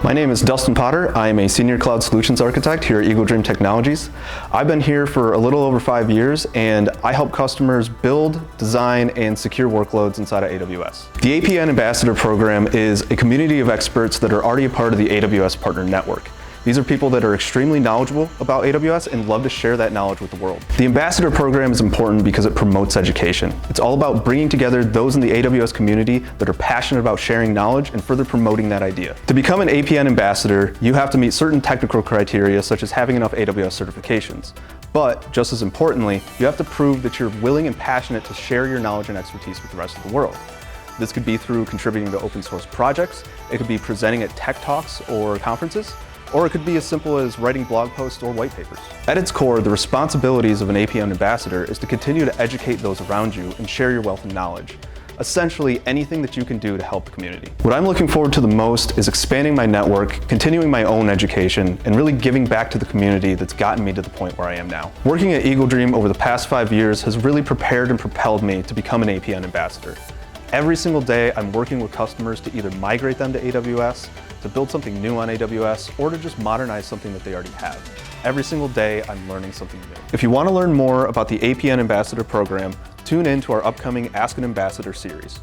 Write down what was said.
My name is Dustin Potter. I am a Senior Cloud Solutions Architect here at EagleDream Technologies. I've been here for a little over 5 years, and I help customers build, design, and secure workloads inside of AWS. The APN Ambassador program is a community of experts that are already a part of the AWS Partner Network. These are people that are extremely knowledgeable about AWS and love to share that knowledge with the world. The Ambassador program is important because it promotes education. It's all about bringing together those in the AWS community that are passionate about sharing knowledge and further promoting that idea. To become an APN Ambassador, you have to meet certain technical criteria such as having enough AWS certifications. But just as importantly, you have to prove that you're willing and passionate to share your knowledge and expertise with the rest of the world. This could be through contributing to open source projects, it could be presenting at tech talks or conferences, or it could be as simple as writing blog posts or white papers. At its core, the responsibilities of an APN ambassador is to continue to educate those around you and share your wealth of knowledge. Essentially, anything that you can do to help the community. What I'm looking forward to the most is expanding my network, continuing my own education, and really giving back to the community that's gotten me to the point where I am now. Working at EagleDream over the past 5 years has really prepared and propelled me to become an APN ambassador. Every single day, I'm working with customers to either migrate them to AWS, to build something new on AWS, or to just modernize something that they already have. Every single day, I'm learning something new. If you want to learn more about the APN Ambassador program, tune in to our upcoming Ask an Ambassador series.